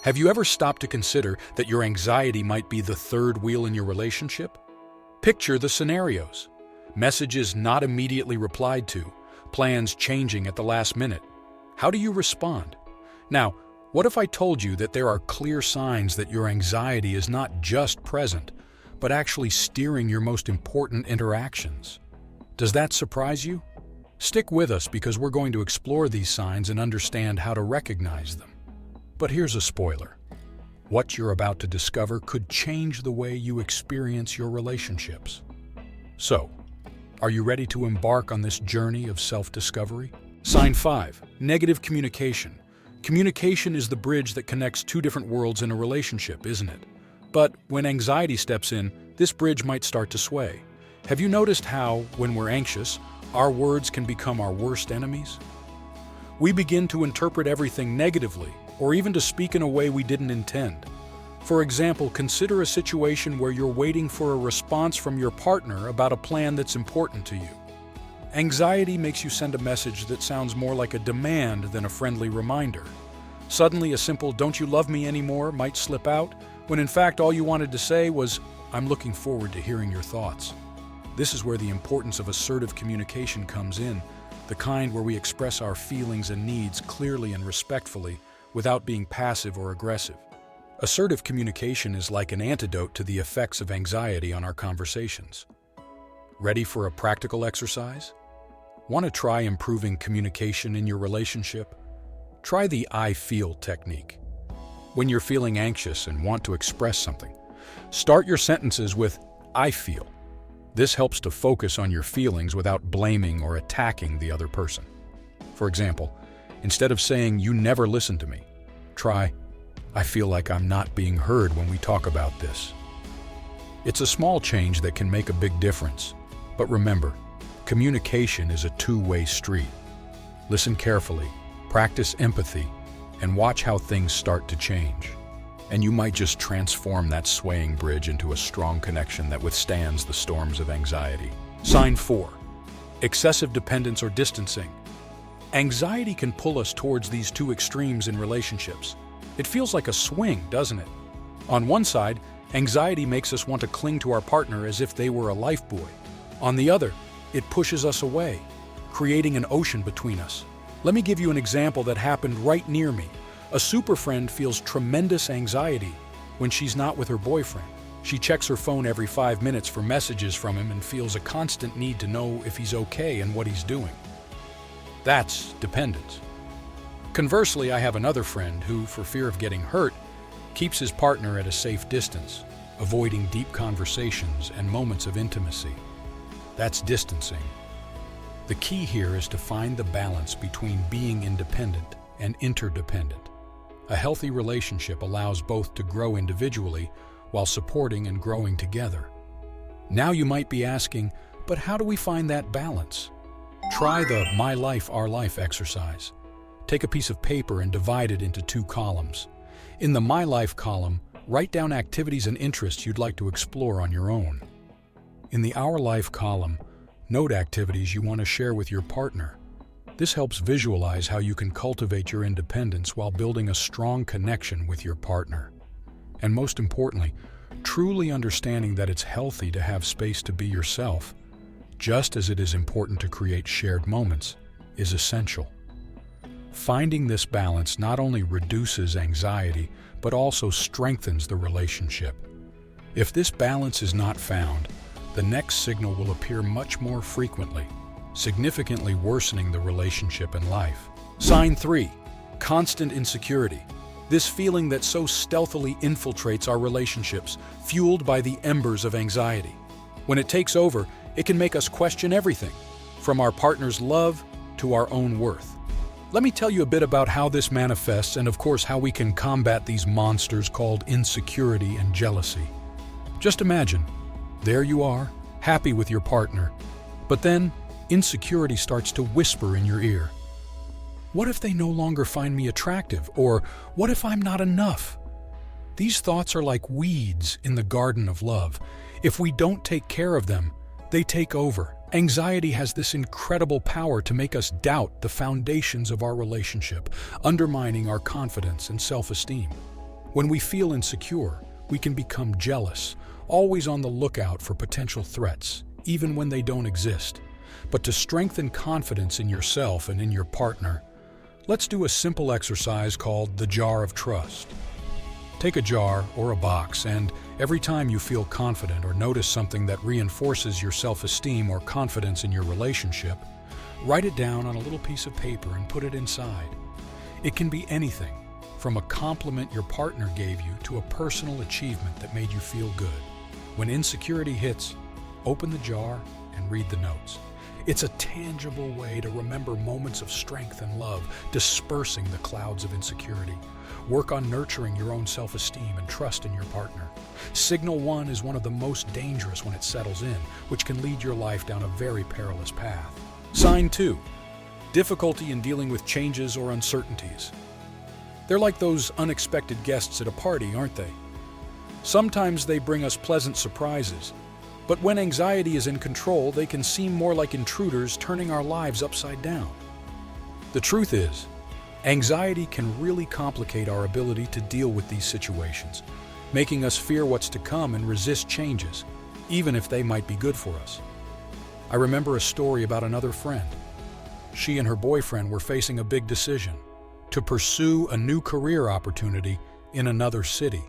Have you ever stopped to consider that your anxiety might be the third wheel in your relationship? Picture the scenarios. Messages not immediately replied to, plans changing at the last minute. How do you respond? Now, what if I told you that there are clear signs that your anxiety is not just present, but actually steering your most important interactions? Does that surprise you? Stick with us because we're going to explore these signs and understand how to recognize them. But here's a spoiler. What you're about to discover could change the way you experience your relationships. So, are you ready to embark on this journey of self-discovery? Sign 5. Negative communication. Communication is the bridge that connects two different worlds in a relationship, isn't it? But when anxiety steps in, this bridge might start to sway. Have you noticed how, when we're anxious, our words can become our worst enemies? We begin to interpret everything negatively, or even to speak in a way we didn't intend. For example, consider a situation where you're waiting for a response from your partner about a plan that's important to you. Anxiety makes you send a message that sounds more like a demand than a friendly reminder. Suddenly, a simple "don't you love me anymore" might slip out, when in fact all you wanted to say was, "I'm looking forward to hearing your thoughts." This is where the importance of assertive communication comes in, the kind where we express our feelings and needs clearly and respectfully, without being passive or aggressive. Assertive communication is like an antidote to the effects of anxiety on our conversations. Ready for a practical exercise? Want to try improving communication in your relationship? Try the I feel technique. When you're feeling anxious and want to express something, start your sentences with "I feel." This helps to focus on your feelings without blaming or attacking the other person. For example, instead of saying "you never listen to me," try "I feel like I'm not being heard when we talk about this." It's a small change that can make a big difference. But remember, communication is a two-way street. Listen carefully, practice empathy, and watch how things start to change. And you might just transform that swaying bridge into a strong connection that withstands the storms of anxiety. Sign 4. Excessive dependence or distancing. Anxiety can pull us towards these two extremes in relationships. It feels like a swing, doesn't it? On one side, anxiety makes us want to cling to our partner as if they were a lifebuoy. On the other, it pushes us away, creating an ocean between us. Let me give you an example that happened right near me. A super friend feels tremendous anxiety when she's not with her boyfriend. She checks her phone every 5 minutes for messages from him and feels a constant need to know if he's okay and what he's doing. That's dependence. Conversely, I have another friend who, for fear of getting hurt, keeps his partner at a safe distance, avoiding deep conversations and moments of intimacy. That's distancing. The key here is to find the balance between being independent and interdependent. A healthy relationship allows both to grow individually while supporting and growing together. Now you might be asking, but how do we find that balance? Try the My Life, Our Life exercise. Take a piece of paper and divide it into 2 columns. In the My Life column, write down activities and interests you'd like to explore on your own. In the Our Life column, note activities you want to share with your partner. This helps visualize how you can cultivate your independence while building a strong connection with your partner. And most importantly, truly understanding that it's healthy to have space to be yourself, just as it is important to create shared moments, is essential. Finding this balance not only reduces anxiety, but also strengthens the relationship. If this balance is not found, the next signal will appear much more frequently, significantly worsening the relationship and life. Sign 3. Constant insecurity. This feeling that so stealthily infiltrates our relationships, fueled by the embers of anxiety. When it takes over, it can make us question everything, from our partner's love to our own worth. Let me tell you a bit about how this manifests and, of course, how we can combat these monsters called insecurity and jealousy. Just imagine, there you are, happy with your partner, but then insecurity starts to whisper in your ear. What if they no longer find me attractive? Or what if I'm not enough? These thoughts are like weeds in the garden of love. If we don't take care of them, they take over. Anxiety has this incredible power to make us doubt the foundations of our relationship, undermining our confidence and self-esteem. When we feel insecure, we can become jealous, always on the lookout for potential threats, even when they don't exist. But to strengthen confidence in yourself and in your partner, let's do a simple exercise called the jar of trust. Take a jar or a box, and every time you feel confident or notice something that reinforces your self-esteem or confidence in your relationship, write it down on a little piece of paper and put it inside. It can be anything, from a compliment your partner gave you to a personal achievement that made you feel good. When insecurity hits, open the jar and read the notes. It's a tangible way to remember moments of strength and love, dispersing the clouds of insecurity. Work on nurturing your own self-esteem and trust in your partner. Signal 1 is one of the most dangerous when it settles in, which can lead your life down a very perilous path. Sign 2. Difficulty in dealing with changes or uncertainties. They're like those unexpected guests at a party, aren't they? Sometimes they bring us pleasant surprises, but when anxiety is in control, they can seem more like intruders turning our lives upside down. The truth is, anxiety can really complicate our ability to deal with these situations, making us fear what's to come and resist changes, even if they might be good for us. I remember a story about another friend. She and her boyfriend were facing a big decision: to pursue a new career opportunity in another city.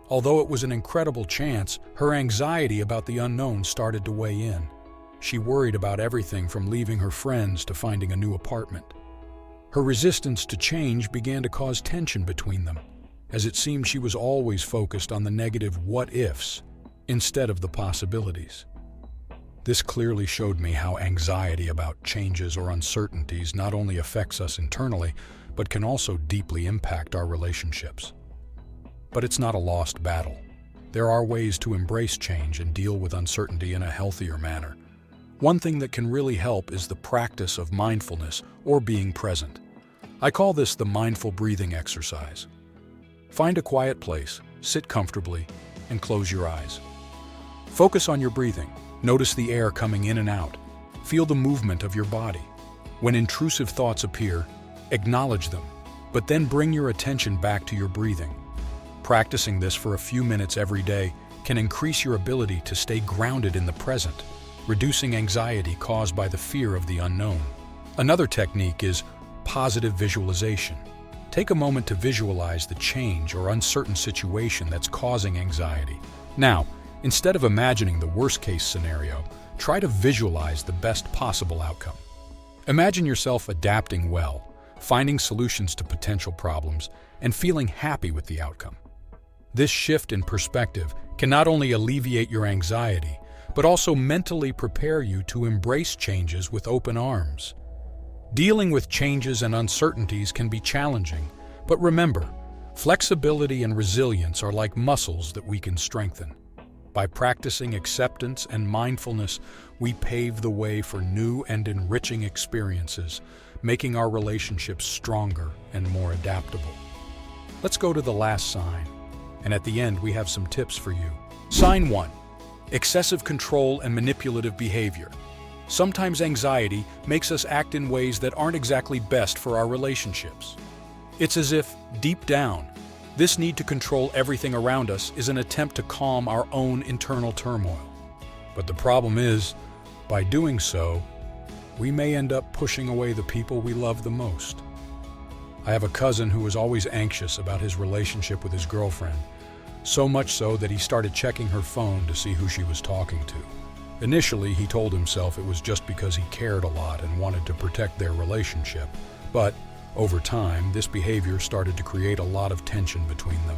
Although it was an incredible chance, her anxiety about the unknown started to weigh in. She worried about everything from leaving her friends to finding a new apartment. Her resistance to change began to cause tension between them, as it seemed she was always focused on the negative what-ifs instead of the possibilities. This clearly showed me how anxiety about changes or uncertainties not only affects us internally, but can also deeply impact our relationships. But it's not a lost battle. There are ways to embrace change and deal with uncertainty in a healthier manner. One thing that can really help is the practice of mindfulness or being present. I call this the mindful breathing exercise. Find a quiet place, sit comfortably, and close your eyes. Focus on your breathing. Notice the air coming in and out. Feel the movement of your body. When intrusive thoughts appear, acknowledge them, but then bring your attention back to your breathing. Practicing this for a few minutes every day can increase your ability to stay grounded in the present, reducing anxiety caused by the fear of the unknown. Another technique is positive visualization. Take a moment to visualize the change or uncertain situation that's causing anxiety. Now, instead of imagining the worst-case scenario, try to visualize the best possible outcome. Imagine yourself adapting well, finding solutions to potential problems, and feeling happy with the outcome. This shift in perspective can not only alleviate your anxiety, but also mentally prepare you to embrace changes with open arms. Dealing with changes and uncertainties can be challenging, but remember, flexibility and resilience are like muscles that we can strengthen. By practicing acceptance and mindfulness, we pave the way for new and enriching experiences, making our relationships stronger and more adaptable. Let's go to the last sign, and at the end we have some tips for you. Sign 1. Excessive control and manipulative behavior. Sometimes anxiety makes us act in ways that aren't exactly best for our relationships. It's as if, deep down, this need to control everything around us is an attempt to calm our own internal turmoil. But the problem is, by doing so, we may end up pushing away the people we love the most. I have a cousin who was always anxious about his relationship with his girlfriend, so much so that he started checking her phone to see who she was talking to. Initially, he told himself it was just because he cared a lot and wanted to protect their relationship. But over time, this behavior started to create a lot of tension between them.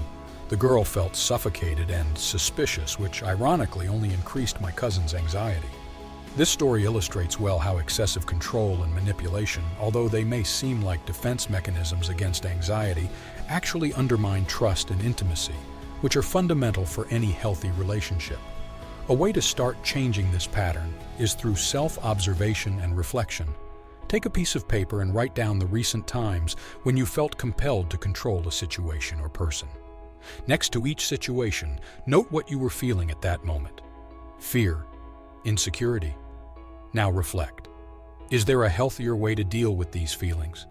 The girl felt suffocated and suspicious, which ironically only increased my cousin's anxiety. This story illustrates well how excessive control and manipulation, although they may seem like defense mechanisms against anxiety, actually undermine trust and intimacy, which are fundamental for any healthy relationship. A way to start changing this pattern is through self-observation and reflection. Take a piece of paper and write down the recent times when you felt compelled to control a situation or person. Next to each situation, note what you were feeling at that moment. Fear, insecurity. Now reflect. Is there a healthier way to deal with these feelings?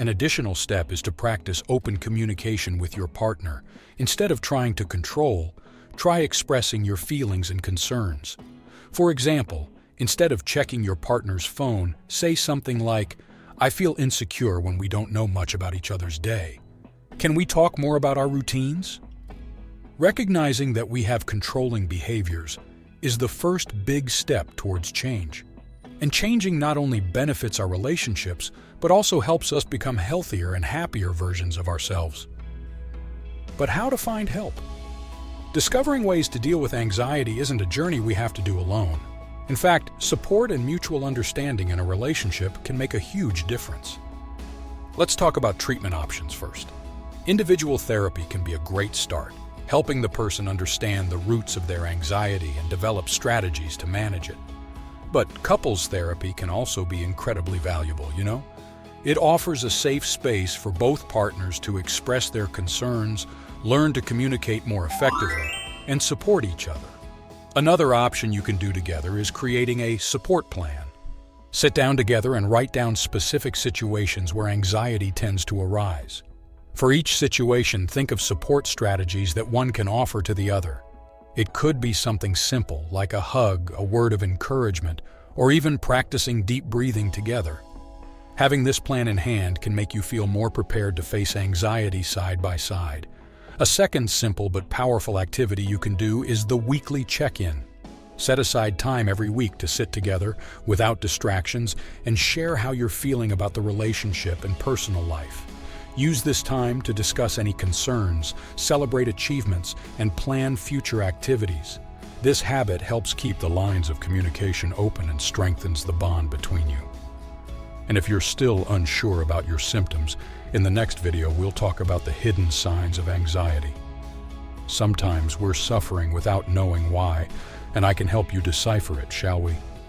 An additional step is to practice open communication with your partner. Instead of trying to control, try expressing your feelings and concerns. For example, instead of checking your partner's phone, say something like, "I feel insecure when we don't know much about each other's day. Can we talk more about our routines?" Recognizing that we have controlling behaviors is the first big step towards change. And changing not only benefits our relationships, but also helps us become healthier and happier versions of ourselves. But how to find help? Discovering ways to deal with anxiety isn't a journey we have to do alone. In fact, support and mutual understanding in a relationship can make a huge difference. Let's talk about treatment options first. Individual therapy can be a great start, helping the person understand the roots of their anxiety and develop strategies to manage it. But couples therapy can also be incredibly valuable, It offers a safe space for both partners to express their concerns, learn to communicate more effectively, and support each other. Another option you can do together is creating a support plan. Sit down together and write down specific situations where anxiety tends to arise. For each situation, think of support strategies that one can offer to the other. It could be something simple, like a hug, a word of encouragement, or even practicing deep breathing together. Having this plan in hand can make you feel more prepared to face anxiety side by side. A second simple but powerful activity you can do is the weekly check-in. Set aside time every week to sit together without distractions and share how you're feeling about the relationship and personal life. Use this time to discuss any concerns, celebrate achievements, and plan future activities. This habit helps keep the lines of communication open and strengthens the bond between you. And if you're still unsure about your symptoms, in the next video we'll talk about the hidden signs of anxiety. Sometimes we're suffering without knowing why, and I can help you decipher it, shall we?